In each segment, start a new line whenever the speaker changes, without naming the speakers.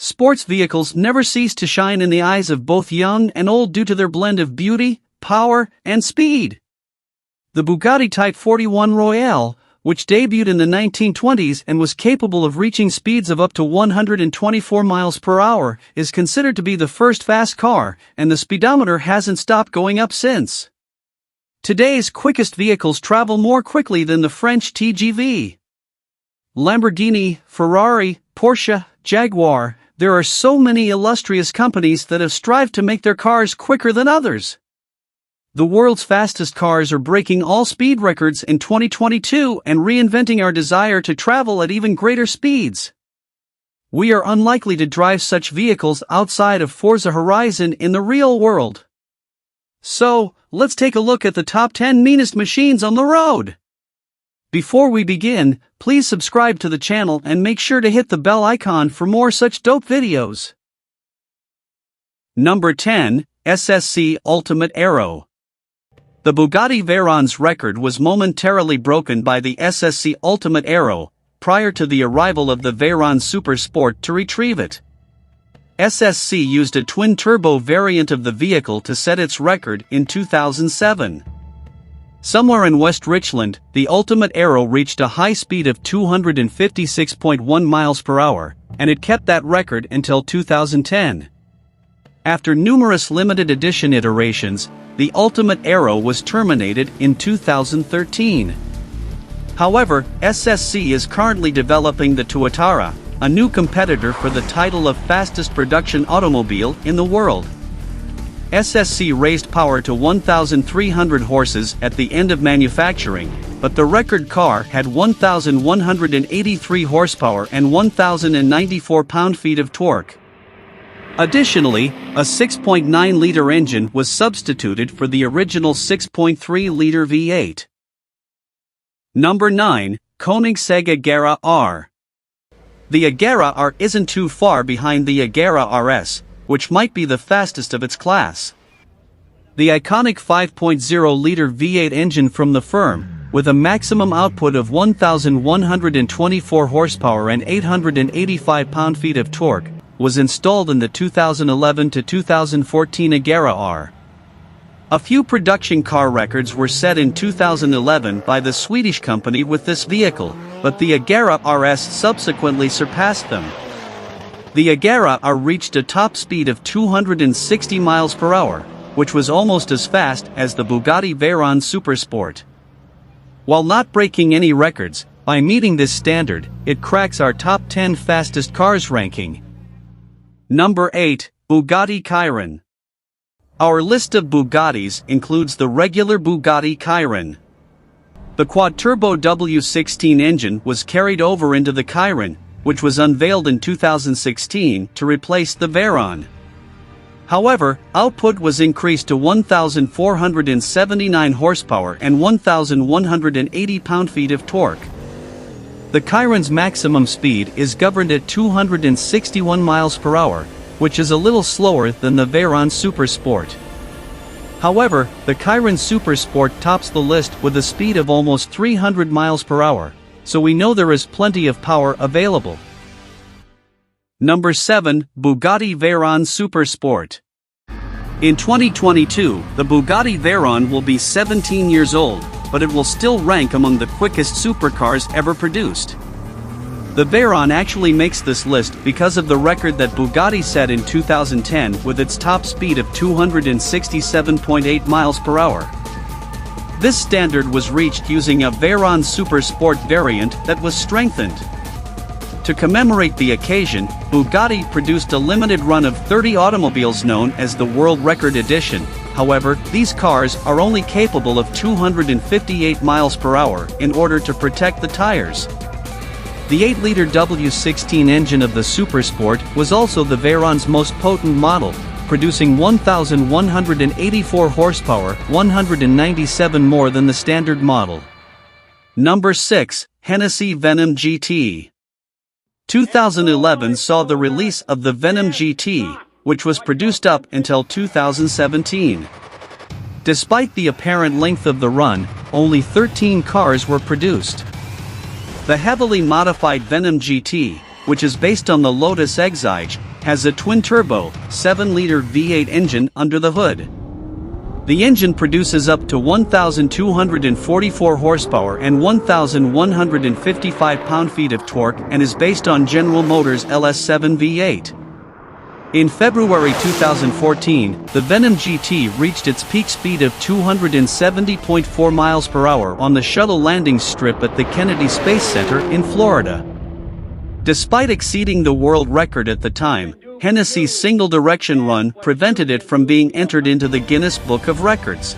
Sports vehicles never cease to shine in the eyes of both young and old due to their blend of beauty, power, and speed. The Bugatti Type 41 Royale, which debuted in the 1920s and was capable of reaching speeds of up to 124 miles per hour, is considered to be the first fast car, and the speedometer hasn't stopped going up since. Today's quickest vehicles travel more quickly than the French TGV. Lamborghini, Ferrari, Porsche, Jaguar. There are so many illustrious companies that have strived to make their cars quicker than others. The world's fastest cars are breaking all speed records in 2022 and reinventing our desire to travel at even greater speeds. We are unlikely to drive such vehicles outside of Forza Horizon in the real world. So, let's take a look at the top 10 meanest machines on the road. Before we begin, please subscribe to the channel and make sure to hit the bell icon for more such dope videos. Number 10, SSC Ultimate Aero. The Bugatti Veyron's record was momentarily broken by the SSC Ultimate Aero, prior to the arrival of the Veyron Super Sport to retrieve it. SSC used a twin-turbo variant of the vehicle to set its record in 2007. Somewhere in West Richland, the Ultimate Aero reached a high speed of 256.1 miles per hour, and it kept that record until 2010. After numerous limited edition iterations, the Ultimate Aero was terminated in 2013. However, SSC is currently developing the Tuatara, a new competitor for the title of fastest production automobile in the world. SSC raised power to 1,300 horses at the end of manufacturing, but the record car had 1,183 horsepower and 1,094 pound-feet of torque. Additionally, a 6.9-liter engine was substituted for the original 6.3-liter V8. Number 9, Koenigsegg Agera R. The Agera R isn't too far behind the Agera RS, which might be the fastest of its class. The iconic 5.0-liter V8 engine from the firm, with a maximum output of 1,124 horsepower and 885 pound-feet of torque, was installed in the 2011 to 2014 Agera R. A few production car records were set in 2011 by the Swedish company with this vehicle, but the Agera RS subsequently surpassed them. The Agera R reached a top speed of 260 miles per hour, which was almost as fast as the Bugatti Veyron Supersport. While not breaking any records, by meeting this standard, it cracks our top 10 fastest cars ranking. Number 8, Bugatti Chiron. Our list of Bugattis includes the regular Bugatti Chiron. The quad-turbo W16 engine was carried over into the Chiron, which was unveiled in 2016 to replace the Veyron. However, output was increased to 1,479 horsepower and 1,180 pound-feet of torque. The Chiron's maximum speed is governed at 261 miles per hour, which is a little slower than the Veyron Supersport. However, the Chiron Supersport tops the list with a speed of almost 300 miles per hour, so we know there is plenty of power available. Number 7, Bugatti Veyron Supersport. In 2022, the Bugatti Veyron will be 17 years old, but it will still rank among the quickest supercars ever produced. The Veyron actually makes this list because of the record that Bugatti set in 2010 with its top speed of 267.8 miles per hour. This standard was reached using a Veyron Supersport variant that was strengthened. To commemorate the occasion, Bugatti produced a limited run of 30 automobiles known as the World Record Edition. However, these cars are only capable of 258 miles per hour in order to protect the tires. The 8-liter W16 engine of the Supersport was also the Veyron's most potent model, producing 1,184 horsepower, 197 more than the standard model. Number 6, Hennessy Venom GT. 2011 saw the release of the Venom GT, which was produced up until 2017. Despite the apparent length of the run, only 13 cars were produced. The heavily modified Venom GT, which is based on the Lotus Exige, has a twin-turbo, 7-liter V8 engine under the hood. The engine produces up to 1,244 horsepower and 1,155 pound-feet of torque and is based on General Motors LS7 V8. In February 2014, the Venom GT reached its peak speed of 270.4 miles per hour on the shuttle landing strip at the Kennedy Space Center in Florida. Despite exceeding the world record at the time, Hennessy's single-direction run prevented it from being entered into the Guinness Book of Records.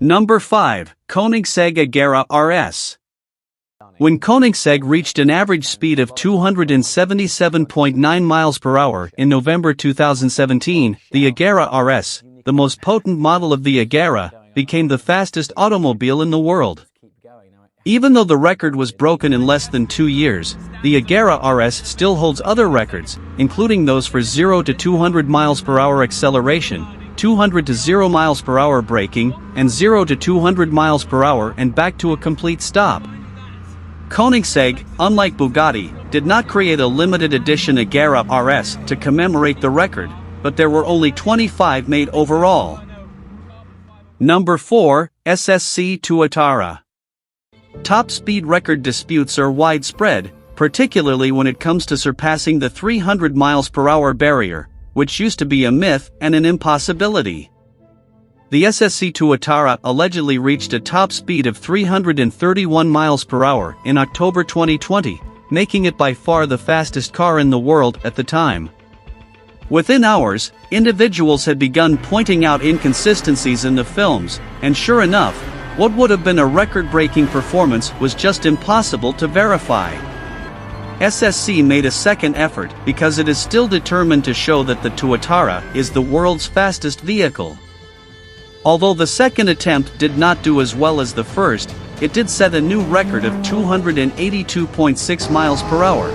Number 5. Koenigsegg Agera RS. When Koenigsegg reached an average speed of 277.9 miles per hour in November 2017, the Agera RS, the most potent model of the Agera, became the fastest automobile in the world. Even though the record was broken in less than 2 years, the Agera RS still holds other records, including those for 0 to 200 miles per hour acceleration, 200 to 0 miles per hour braking, and 0 to 200 miles per hour and back to a complete stop. Koenigsegg, unlike Bugatti, did not create a limited edition Agera RS to commemorate the record, but there were only 25 made overall. Number 4. SSC Tuatara. Top speed record disputes are widespread, particularly when it comes to surpassing the 300 miles per hour barrier, which used to be a myth and an impossibility. The SSC Tuatara allegedly reached a top speed of 331 miles per hour in October 2020, making it by far the fastest car in the world at the time. Within hours, individuals had begun pointing out inconsistencies in the films, and sure enough, what would have been a record-breaking performance was just impossible to verify. SSC made a second effort because it is still determined to show that the Tuatara is the world's fastest vehicle. Although the second attempt did not do as well as the first, it did set a new record of 282.6 miles per hour.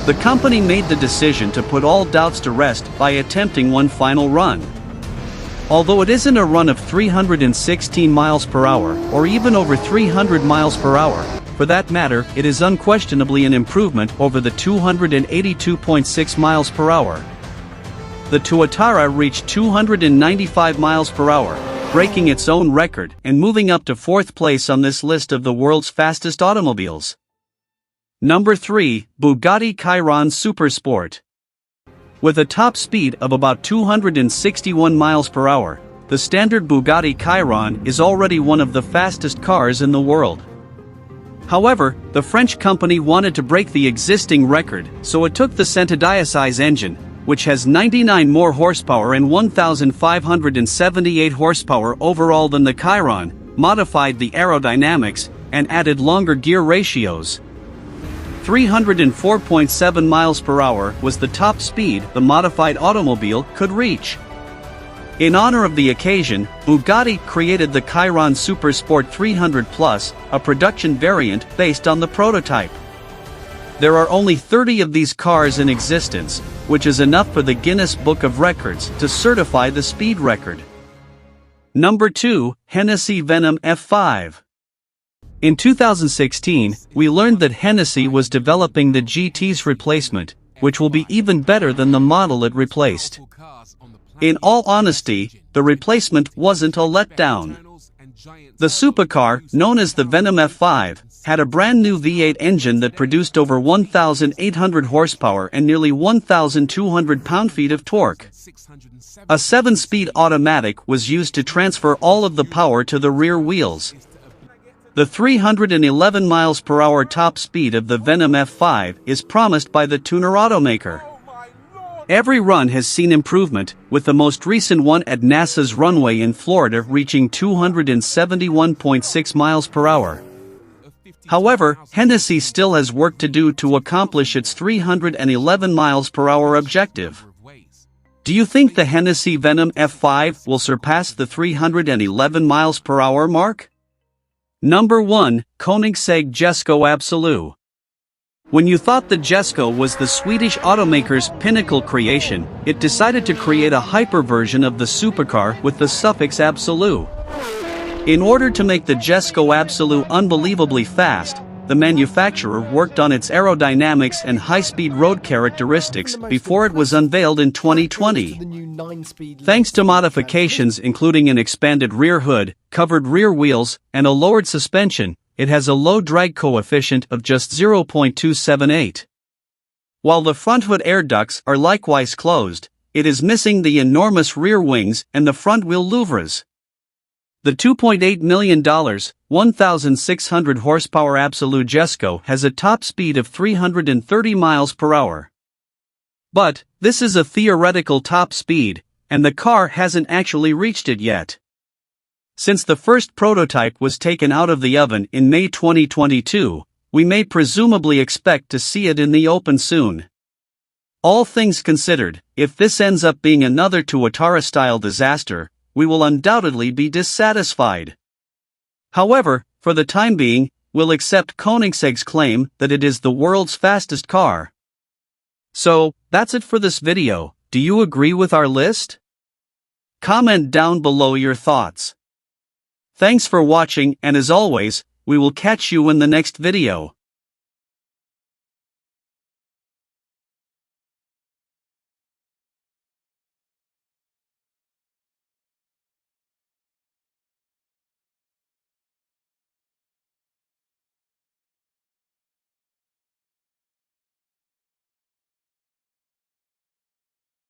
The company made the decision to put all doubts to rest by attempting one final run. Although it isn't a run of 316 miles per hour or even over 300 miles per hour, for that matter, it is unquestionably an improvement over the 282.6 miles per hour. The Tuatara reached 295 miles per hour, breaking its own record and moving up to 4th place on this list of the world's fastest automobiles. Number 3. Bugatti Chiron Supersport. With a top speed of about 261 miles per hour, the standard Bugatti Chiron is already one of the fastest cars in the world. However, the French company wanted to break the existing record, so it took the Centodieciese engine, which has 99 more horsepower and 1,578 horsepower overall than the Chiron, modified the aerodynamics, and added longer gear ratios. 304.7 miles per hour was the top speed the modified automobile could reach. In honor of the occasion, Bugatti created the Chiron Supersport 300 Plus, a production variant based on the prototype. There are only 30 of these cars in existence, which is enough for the Guinness Book of Records to certify the speed record. Number 2. Hennessy Venom F5. In 2016, we learned that Hennessy was developing the GT's replacement, which will be even better than the model it replaced. In all honesty, the replacement wasn't a letdown. The supercar, known as the Venom F5, had a brand new V8 engine that produced over 1,800 horsepower and nearly 1,200 pound-feet of torque. A 7-speed automatic was used to transfer all of the power to the rear wheels. The 311 miles per hour top speed of the Venom F5 is promised by the tuner automaker. Every run has seen improvement, with the most recent one at NASA's runway in Florida reaching 271.6 miles per hour. However, Hennessy still has work to do to accomplish its 311 miles per hour objective. Do you think the Hennessy Venom F5 will surpass the 311 miles per hour mark? Number 1. Koenigsegg Jesko Absolut. When you thought the Jesko was the Swedish automaker's pinnacle creation, it decided to create a hyper version of the supercar with the suffix Absolut. In order to make the Jesko Absolut unbelievably fast, the manufacturer worked on its aerodynamics and high-speed road characteristics before it was unveiled in 2020. Thanks to modifications including an expanded rear hood, covered rear wheels, and a lowered suspension, it has a low drag coefficient of just 0.278. While the front hood air ducts are likewise closed, it is missing the enormous rear wings and the front wheel louvres. The $2.8 million, 1,600 horsepower Absolute Jesco has a top speed of 330 miles per hour. But, this is a theoretical top speed, and the car hasn't actually reached it yet. Since the first prototype was taken out of the oven in May 2022, we may presumably expect to see it in the open soon. All things considered, if this ends up being another Tuatara-style disaster, we will undoubtedly be dissatisfied. However, for the time being, we'll accept Koenigsegg's claim that it is the world's fastest car. So, that's it for this video. Do you agree with our list? Comment down below your thoughts. Thanks for watching, and as always, we will catch you in the next video.